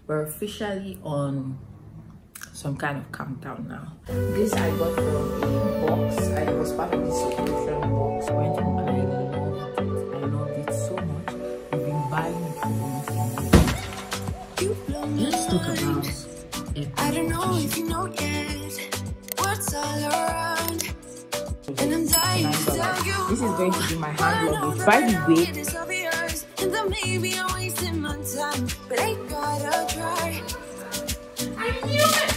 We're officially on some kind of countdown now. This I got from a box. I was part of this subscription box. I went home and I loved it so much. We've been buying it for almost a year. Let's talk about it. I don't know if you know yet what's all around. And I'm dying to tell you. This is going to be my hand luggage. By the way, and then maybe I'm wasting my time, but I gotta try. I knew it.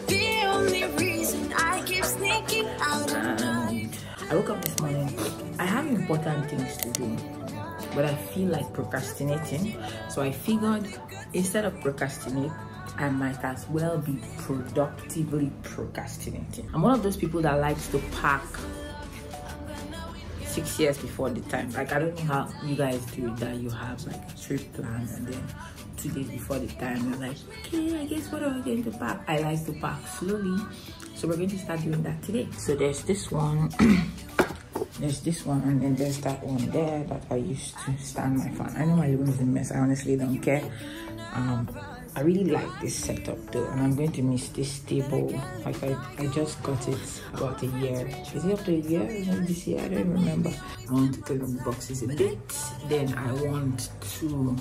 The only reason I keep sneaking out at night. I woke up this morning. I have important things to do, but I feel like procrastinating. So I figured instead of procrastinate, I might as well be productively procrastinating. I'm one of those people that likes to pack 6 years before the time. Like, I don't know how you guys do it, that you have like a trip plan and then 2 days before the time you're like, okay, I guess what are we going to pack? I like to pack slowly, so we're going to start doing that today. So there's this one there's this one, and then there's that one there that I used to stand my fan. I know my room is a mess. I honestly don't care. I really like this setup though, and I'm going to miss this table. Like I just got it about a year. Is it up to a year? Is it this year? I don't remember. I want to clean up the boxes a bit. Then I want to,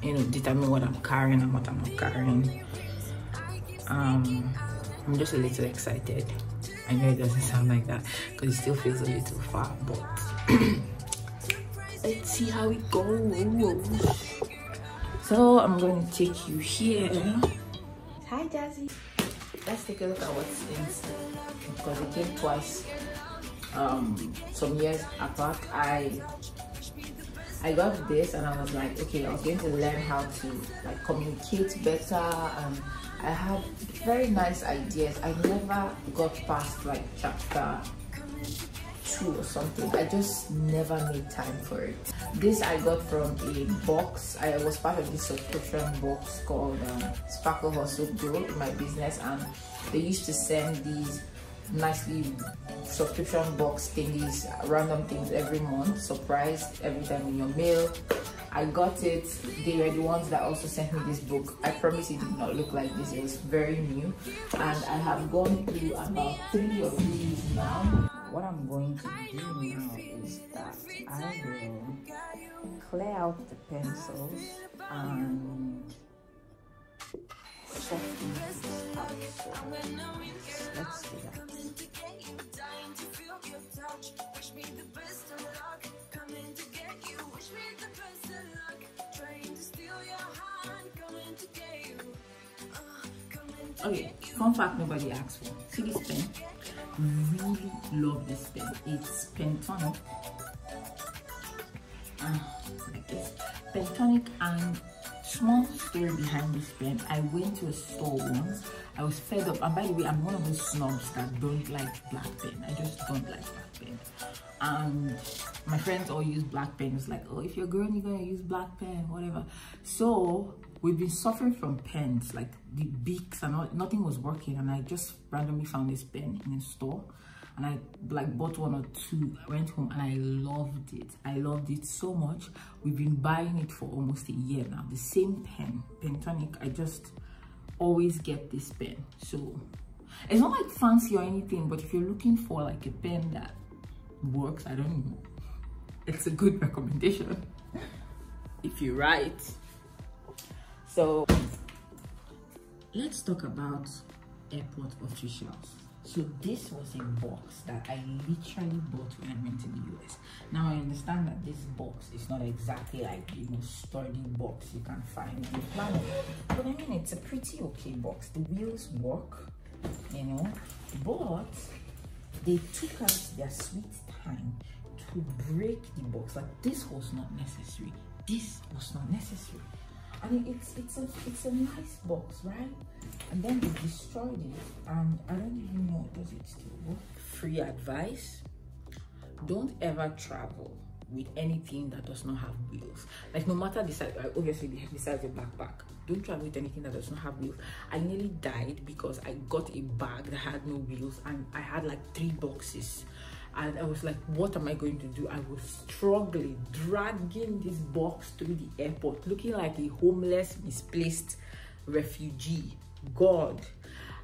you know, determine what I'm carrying and what I'm not carrying. I'm just a little excited. I know it doesn't sound like that because it still feels a little far, but let's see how it goes. So I'm going to take you here. Hi, Jazzy. Let's take a look at what's inside, because it came twice. Some years apart, I got this and I was like, okay, I was going to learn how to like communicate better, and I had very nice ideas. I never got past like chapter 2 or something. I just never made time for it. This I got from a box. I was part of this subscription box called Sparkle Hustle Grow in my business, and they used to send these nicely subscription box thingies, random things every month, surprised every time in your mail. I got it. They were the ones that also sent me this book. I promise it did not look like this. It was very new, and I have gone through about 3 of these now. What I'm going to do now is that I will clear out the pencils and soften this out. So let's do that. Okay, fun fact nobody asked for. See this pen? Really love this pen. It's Pentonic. Like this. Pentonic, and small story behind this pen. I went to a store once. I was fed up, and by the way, I'm one of those snobs that don't like black pen. I just don't like black pen. And my friends all use black pen. It's like, oh, if you're grown, you're gonna use black pen, whatever. So we've been suffering from pens, like the beaks and all. Nothing was working, and I just randomly found this pen in a store, and I like bought 1 or 2. I went home and I loved it. I loved it so much. We've been buying it for almost a year now. The same pen, Pentonic. I just always get this pen. So it's not like fancy or anything, but if you're looking for like a pen that works, I don't know, it's a good recommendation if you write. So let's talk about airport officials. So this was a box that I literally bought when I went to the US. Now I understand that this box is not exactly like the most sturdy box you can find in the planet, but I mean, it's a pretty okay box. The wheels work, you know, but they took out their sweet time to break the box. Like, this was not necessary. This was not necessary. I mean, it's a nice box, right? And then they destroyed it, and I don't even know, does it still work? Free advice: don't ever travel with anything that does not have wheels. Like, no matter the size, obviously besides the backpack, don't travel with anything that does not have wheels. I nearly died because I got a bag that had no wheels, and I had like 3 boxes, and I was like, what am I going to do? I was struggling, dragging this box through the airport, looking like a homeless, misplaced refugee. God.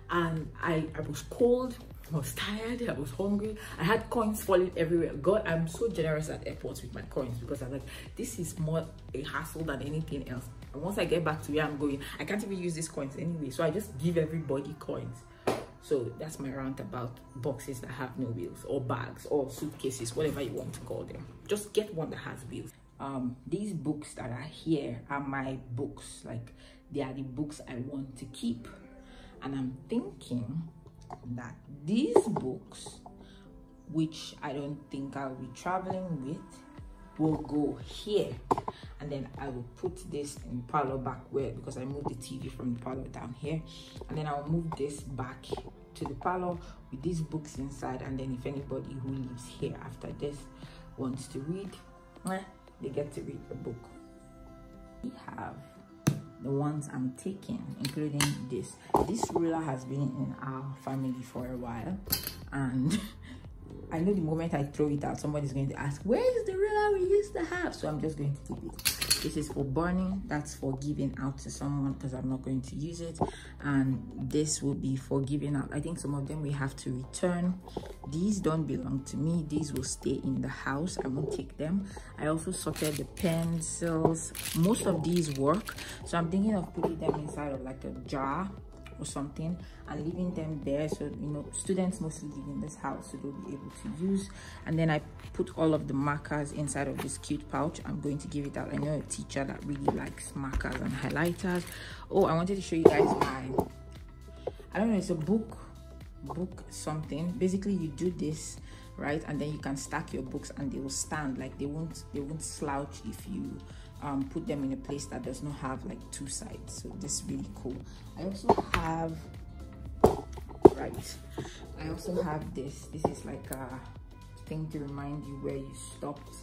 And I was cold, I was tired, I was hungry, I had coins falling everywhere. God, I'm so generous at airports with my coins, because I'm like, this is more a hassle than anything else. And once I get back to where I'm going, I can't even use these coins anyway, so I just give everybody coins. So that's my rant about boxes that have no wheels, or bags, or suitcases, whatever you want to call them. Just get one that has wheels. These books that are here are my books. Like, they are the books I want to keep. And I'm thinking that these books, which I don't think I'll be traveling with, will go here. And then I will put this in the parlor back where, because I moved the TV from the parlor down here. And then I'll move this back to the parlor with these books inside. And then if anybody who lives here after this wants to read, they get to read the book. We have the ones I'm taking, including this. This ruler has been in our family for a while, and I know the moment I throw it out, somebody's going to ask, where is the ruler we used to have? So I'm just going to keep it. This is for burning, that's for giving out to someone, because I'm not going to use it. And this will be for giving out. I think some of them we have to return. These don't belong to me, these will stay in the house, I won't take them. I also sorted the pencils. Most of these work, so I'm thinking of putting them inside of like a jar or something and leaving them there, so you know, students mostly live in this house, so they'll be able to use. And then I put all of the markers inside of this cute pouch. I'm going to give it out. I know a teacher that really likes markers and highlighters. Oh, I wanted to show you guys my, I don't know, it's a book something. Basically you do this, right, and then you can stack your books and they will stand, like they won't slouch if you put them in a place that does not have like two sides. So this is really cool. I also have this is like a thing to remind you where you stopped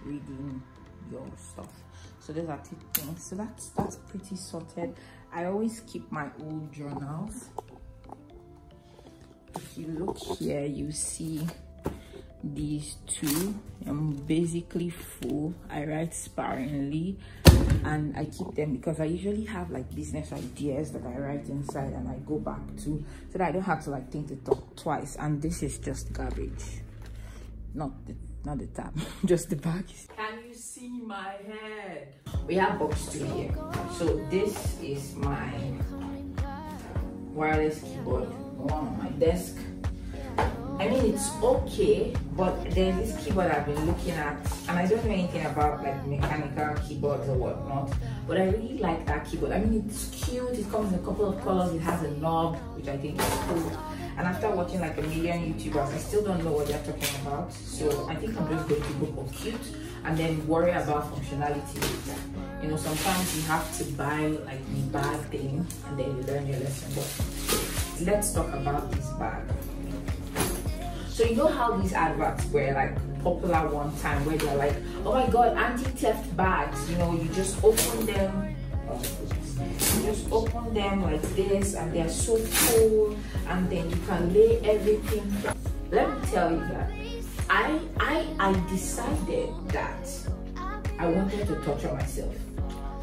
reading your stuff. So those are 2 things. So that's pretty sorted. I always keep my old journals. If you look here, you see these 2. I'm basically full. I write sparingly, and I keep them because I usually have like business ideas that I write inside and I go back to, so that I don't have to like think it twice. And this is just garbage, not the tab, just the bag. Can you see my head? We have box 2 here. So this is my wireless keyboard, one on my desk. I mean, it's okay, but there's this keyboard I've been looking at, and I don't know anything about like mechanical keyboards or whatnot, but I really like that keyboard. I mean, it's cute, it comes in a couple of colors, it has a knob, which I think is cool. And after watching like a million YouTubers, I still don't know what they're talking about. So I think I'm just going to go for cute and then worry about functionality later. You know, sometimes you have to buy like the bad thing and then you learn your lesson. But let's talk about this bag. So you know how these adverts were like popular one time, where they're like, oh my god, anti-theft bags, you know, you just open them, like this, and they're so cool, and then you can lay everything. Let me tell you that I decided that I wanted to torture myself.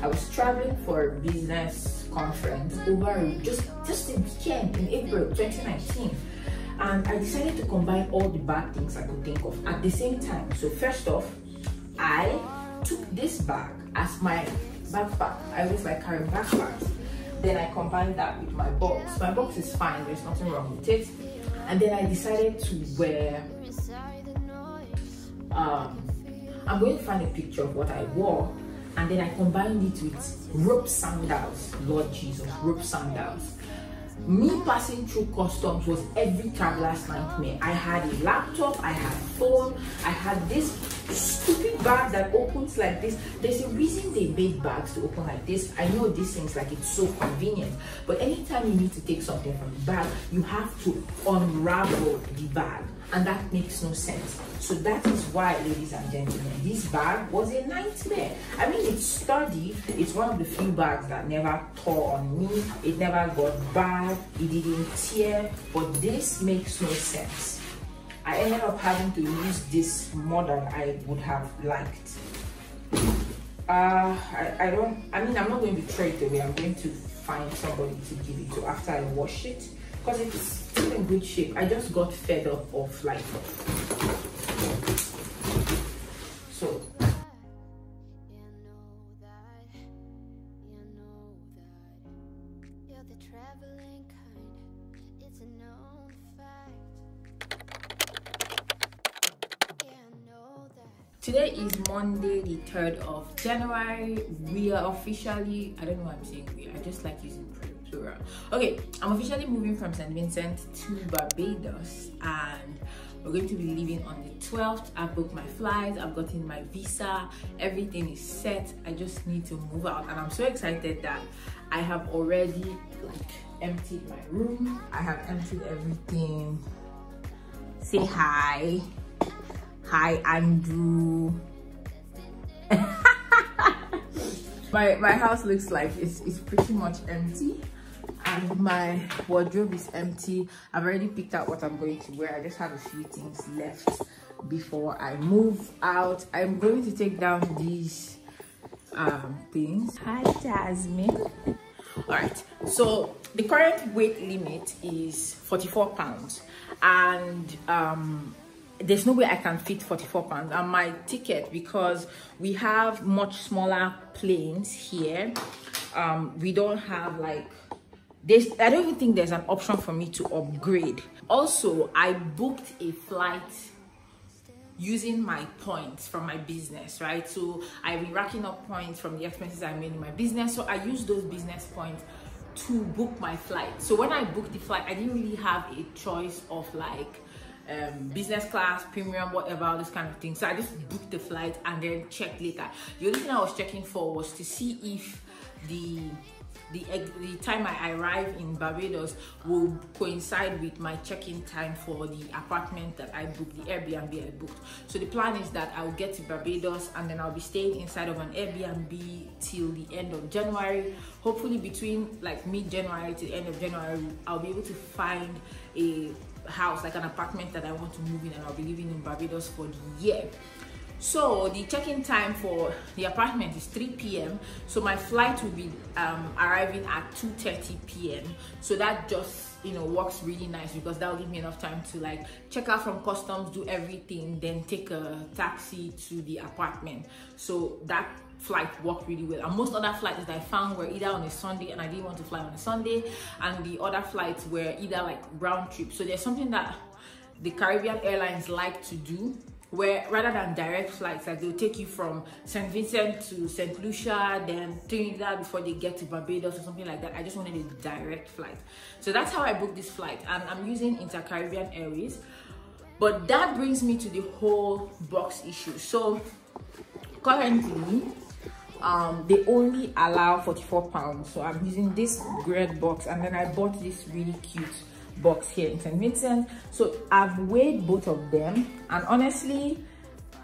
I was traveling for a business conference over just in weekend in April 2019. And I decided to combine all the bad things I could think of at the same time. So first off, I took this bag as my backpack. I always like carrying backpacks. Then I combined that with my box. My box is fine, there's nothing wrong with it. And then I decided to wear, I'm going to find a picture of what I wore. And then I combined it with rope sandals. Lord Jesus, rope sandals. Me passing through customs was every traveler's nightmare. I had a laptop, I had a phone, I had this stupid bag that opens like this. There's a reason they made bags to open like this. I know these things like it's so convenient, but anytime you need to take something from the bag, you have to unravel the bag, and that makes no sense. So that is why, ladies and gentlemen, this bag was a nightmare. I mean, it's sturdy. It's one of the few bags that never tore on me. It never got bad. It didn't tear. But this makes no sense. I ended up having to use this more than I would have liked. I'm not going to throw it away. I'm going to find somebody to give it to after I wash it, because it's still in good shape. I just got fed up of like, so today is Monday, the 3rd of January. We are officially, I don't know what I'm saying we, I just like using plural. Okay, I'm officially moving from Saint Vincent to Barbados, and we're going to be leaving on the 12th. I've booked my flights, I've gotten my visa, everything is set. I just need to move out, and I'm so excited that I have already like emptied my room. I have emptied everything. Say hi. Hi, Andrew. my house looks like it's pretty much empty, and my wardrobe is empty. I've already picked out what I'm going to wear. I just have a few things left before I move out. I'm going to take down these things. Hi, Jasmine. All right, so the current weight limit is 44 pounds, and there's no way I can fit 44 pounds on my ticket, because we have much smaller planes here. We don't have like this. I don't even think there's an option for me to upgrade. Also, I booked a flight using my points from my business, right? So I've been racking up points from the expenses I made in my business, so I use those business points to book my flight. So when I booked the flight, I didn't really have a choice of like business class, premium, whatever, all this kind of thing. So I just booked the flight and then checked later. The only thing I was checking for was to see if the time I arrive in Barbados will coincide with my check-in time for the apartment that I booked, the Airbnb I booked. So the plan is that I'll get to Barbados and then I'll be staying inside of an Airbnb till the end of January. Hopefully between like mid-January to the end of January, I'll be able to find a house, like an apartment that I want to move in, and I'll be living in Barbados for the year. So the check-in time for the apartment is 3 p.m. so my flight will be arriving at 2:30 p.m. so that just, you know, works really nice, because that will give me enough time to like check out from customs, do everything, then take a taxi to the apartment. So that flight worked really well. And most other flights that I found were either on a Sunday, and I didn't want to fly on a Sunday, and the other flights were either like round trip. So there's something that the Caribbean Airlines like to do, where rather than direct flights, like they'll take you from Saint Vincent to St. Lucia, then Trinidad before they get to Barbados or something like that. I just wanted a direct flight. So that's how I booked this flight, and I'm using Inter-Caribbean Airways. But that brings me to the whole box issue. So currently, they only allow 44 pounds. So I'm using this red box, and then I bought this really cute box here in Saint Vincent. So I've weighed both of them, and honestly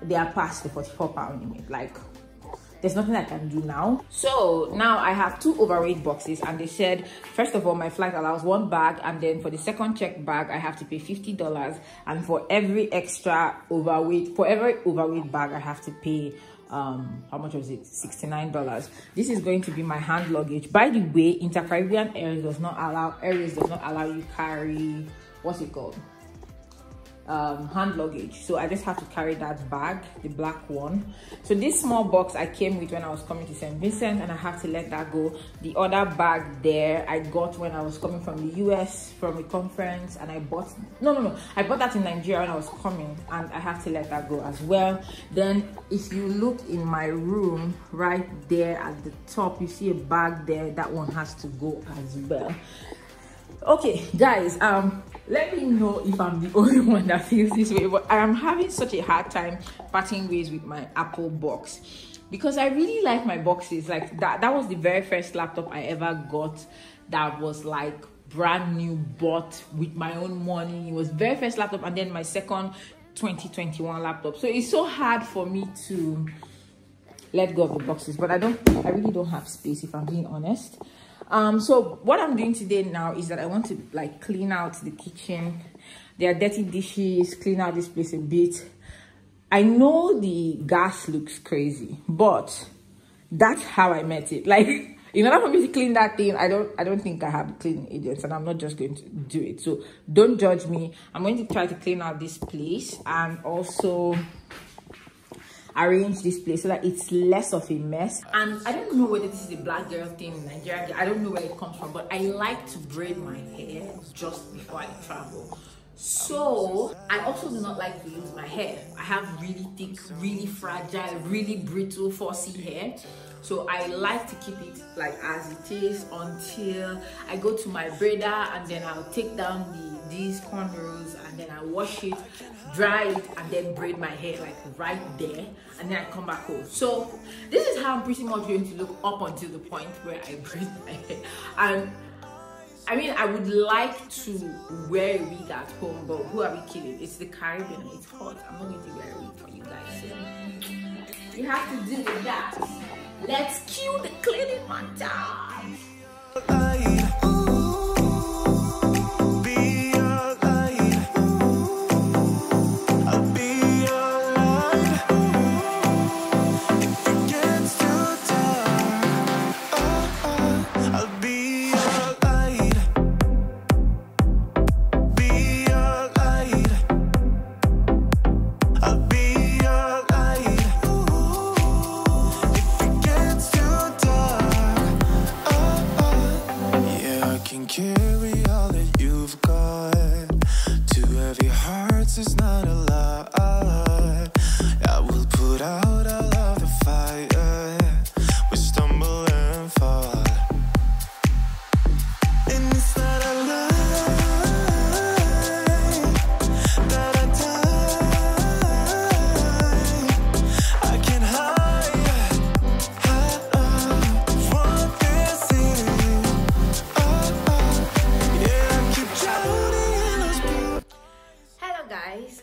they are past the 44 pound limit. Like there's nothing I can do now. So now I have 2 overweight boxes, and they said first of all my flight allows 1 bag, and then for the second check bag I have to pay $50, and for every extra overweight, for every overweight bag I have to pay how much was it? $69. This is going to be my hand luggage. By the way, Inter-Caribbean Airways does not allow you carry, what's it called, hand luggage. So I just have to carry that bag, the black one. So this small box I came with when I was coming to Saint Vincent, and I have to let that go. The other bag there I got when I was coming from the US from a conference, and I bought I bought that in Nigeria when I was coming, and I have to let that go as well. Then if you look in my room right there at the top, you see a bag there. That one has to go as well. Okay guys, let me know if I'm the only one that feels this way, but I am having such a hard time parting ways with my Apple box, because I really like my boxes. Like that was the very first laptop I ever got that was like brand new, bought with my own money. It was very first laptop, and then my second 2021 laptop. So it's so hard for me to let go of the boxes, but I really don't have space, if I'm being honest. So what I'm doing today now is that I want to like clean out the kitchen. There are dirty dishes, clean out this place a bit. I know the gas looks crazy, but that's how I met it. Like, in order for me to clean that thing, I don't think I have cleaning agents, and I'm not just going to do it. So don't judge me. I'm going to try to clean out this place and also arrange this place so that it's less of a mess. And I don't know whether this is a black girl thing in Nigeria. I don't know where it comes from, but I like to braid my hair just before I travel. So I also do not like to lose my hair. I have really thick, really fragile, really brittle, fussy hair. So I like to keep it like as it is until I go to my braider, and then I'll take down these cornrows, and then I wash it, dry it, and then braid my hair like right there, and then I come back home. So this is how I'm pretty much going to look up until the point where I braid my hair. And I mean, I would like to wear a wig at home, but who are we kidding? It's the Caribbean, it's hot. I'm not going to wear a wig for you guys. So you have to deal with that. Let's cue the cleaning montage.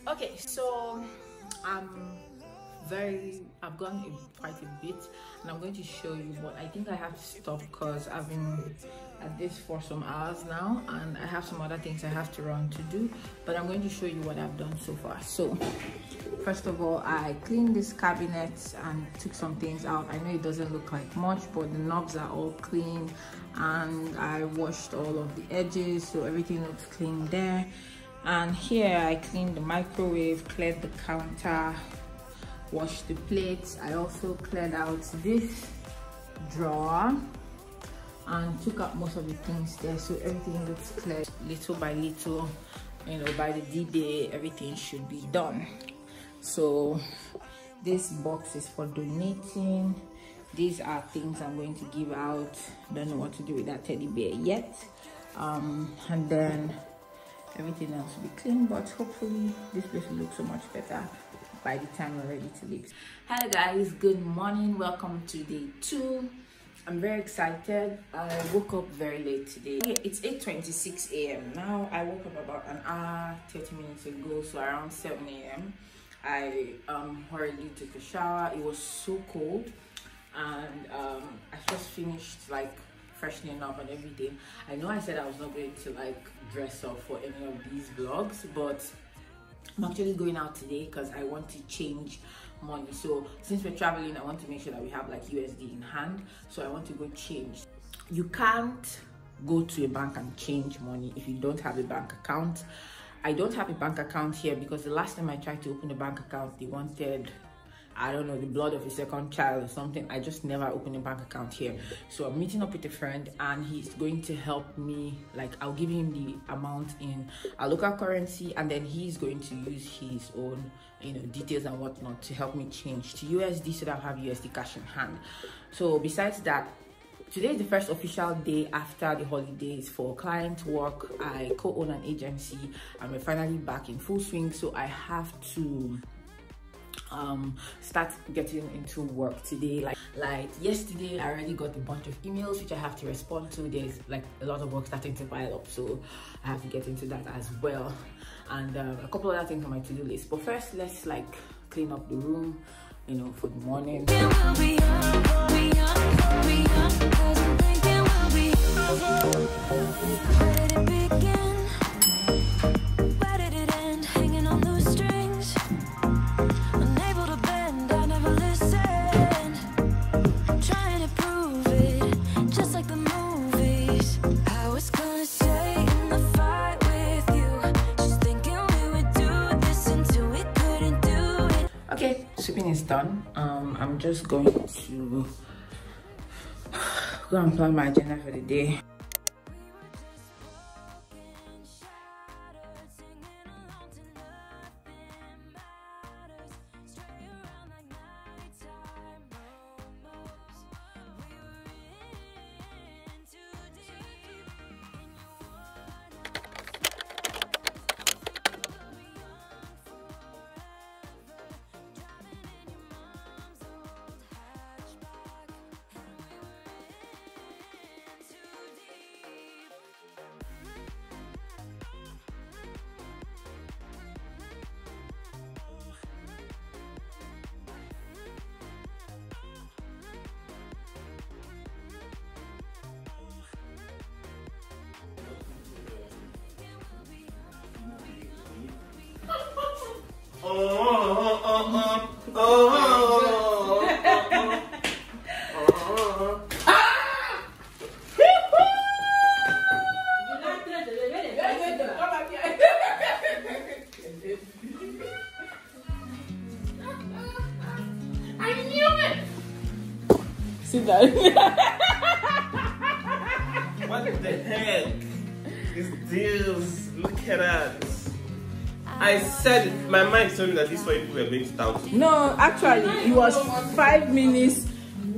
Okay, so I've gone quite a bit, and I'm going to show you, but I think I have to stop because I've been at this for some hours now, and I have some other things I have to run to do, but I'm going to show you what I've done so far. So first of all, I cleaned this cabinet and took some things out. I know it doesn't look like much, but the knobs are all clean, and I washed all of the edges, so everything looks clean there. And here I cleaned the microwave, cleared the counter, washed the plates. I also cleared out this drawer and took out most of the things there, so everything looks clear. Little by little, you know, by the D-Day everything should be done. So this box is for donating. These are things I'm going to give out. Don't know what to do with that teddy bear yet. And then everything else will be clean, but hopefully this place will look so much better by the time we're ready to leave. Hello guys, good morning, welcome to day 2. I'm very excited. I woke up very late today. It's 8:26 a.m. now. I woke up about an hour 30 minutes ago, so around 7 a.m. I hurriedly took a shower. It was so cold, and I just finished like freshening up and everything. I know I said I was not going to like dress up for any of these vlogs, but I'm actually going out today because I want to change money. So since we're traveling, I want to make sure that we have like USD in hand, so I want to go change. You can't go to a bank and change money if you don't have a bank account. I don't have a bank account here because the last time I tried to open a bank account, they wanted, I don't know, the blood of a second child or something. I just never opened a bank account here. So I'm meeting up with a friend, and he's going to help me. Like, I'll give him the amount in a local currency, and then he's going to use his own, you know, details and whatnot to help me change to USD so that I'll have USD cash in hand. So besides that, today is the first official day after the holidays for client work. I co-own an agency, and we're finally back in full swing. So I have to start getting into work today. Like yesterday, I already got a bunch of emails which I have to respond to. There's like a lot of work starting to pile up, so I have to get into that as well, and a couple other things on my to-do list. But first, let's like clean up the room, you know, for the morning. Where did it piece. I was gonna stay in the fight with you, just thinking we would do this until we couldn't do it. Okay, sweeping is done. I'm just going to go and plan my agenda for the day. Sit down. What the heck is this? Look at that. I said it. My mind told me that this way people were going to doubt me. No, actually, it was 5 minutes.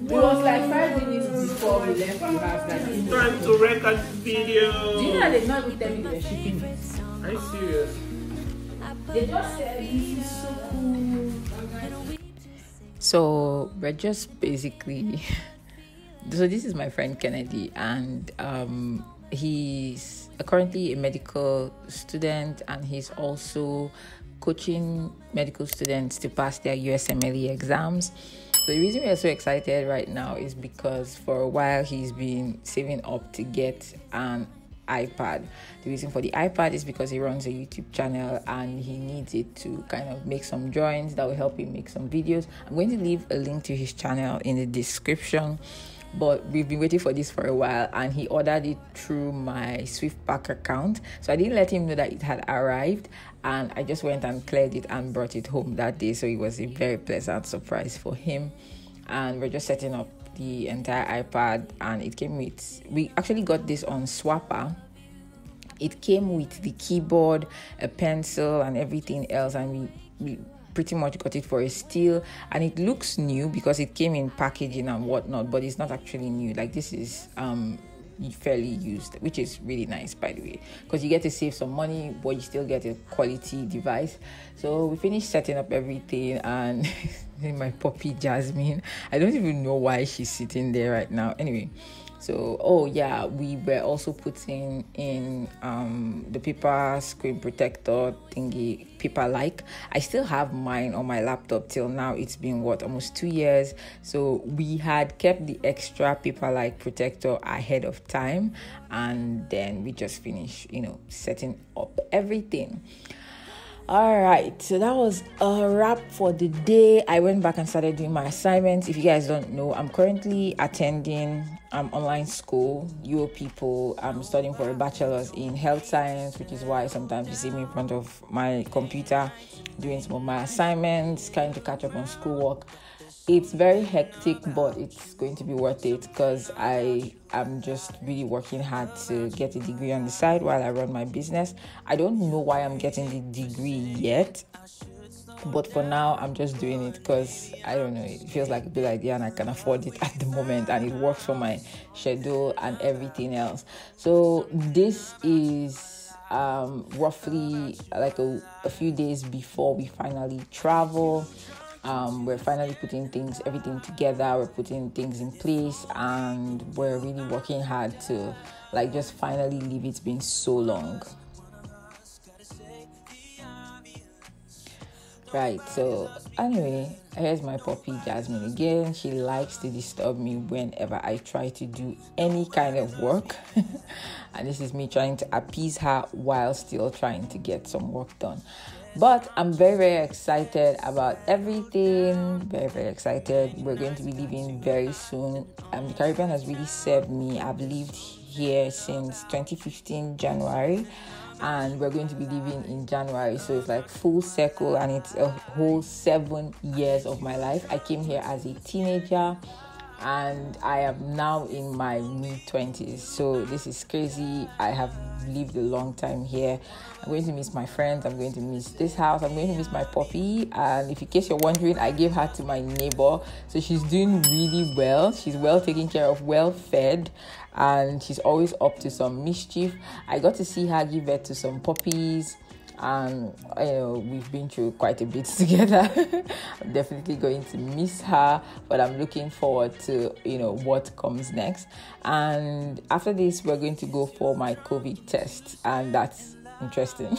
It was like 5 minutes before we left the house. Like, It's time to record this video. do you know they not even tell me they were shipping it? Are you serious? They just said this is so cool. So we're just basically so this is my friend Kennedy, and he's currently a medical student, and he's also coaching medical students to pass their USMLE exams. So the reason we are so excited right now is because for a while he's been saving up to get an iPad. The reason for the iPad is because he runs a YouTube channel and he needs it to kind of make some drawings that will help him make some videos. I'm going to leave a link to his channel in the description, but we've been waiting for this for a while, and he ordered it through my Swiftpack account, so I didn't let him know that it had arrived, and I just went and cleared it and brought it home that day. So it was a very pleasant surprise for him, and we're just setting up the entire iPad. And it came with, we actually got this on Swapper. It came with the keyboard, a pencil, and everything else, and we pretty much got it for a steal. And it looks new because it came in packaging and whatnot, but it's not actually new. Like, this is fairly used, which is really nice, by the way, because you get to save some money but you still get a quality device. So we finished setting up everything, and my puppy Jasmine, I don't even know why she's sitting there right now. Anyway, so oh yeah, we were also putting in the paper screen protector thingy, paper like. I still have mine on my laptop till now. It's been what, almost 2 years. So we had kept the extra paper like protector ahead of time, and then we just finished, setting up everything. All right, so that was a wrap for the day. I went back and started doing my assignments. If you guys don't know, I'm currently attending online school. You people, I'm studying for a bachelor's in health science, which is why sometimes you see me in front of my computer doing some of my assignments, trying to catch up on schoolwork. It's very hectic, but it's going to be worth it because I am just really working hard to get a degree on the side while I run my business. I don't know why I'm getting the degree yet, but for now I'm just doing it because I don't know, it feels like a good idea and I can afford it at the moment, and it works for my schedule and everything else. So this is roughly like a few days before we finally travel. We're finally putting everything together. We're putting things in place, and we're really working hard to just finally leave it being so long. Right, so anyway, here's my puppy Jasmine again. She likes to disturb me whenever I try to do any kind of work. And this is me trying to appease her while still trying to get some work done. But I'm very, very excited about everything. Very, very excited. We're going to be leaving very soon. The Caribbean has really served me. I've lived here since 2015 January, and we're going to be leaving in January, so it's like full circle, and it's a whole 7 years of my life. I came here as a teenager and I am now in my mid-20s, so this is crazy. I have lived a long time here. I'm going to miss my friends, I'm going to miss this house, I'm going to miss my puppy, and if in case you're wondering, I gave her to my neighbor, so she's doing really well. She's well taken care of, well fed, and she's always up to some mischief. I got to see her give birth to some puppies, and we've been through quite a bit together. I'm definitely going to miss her, but I'm looking forward to what comes next. And after this, we're going to go for my COVID test, and that's interesting.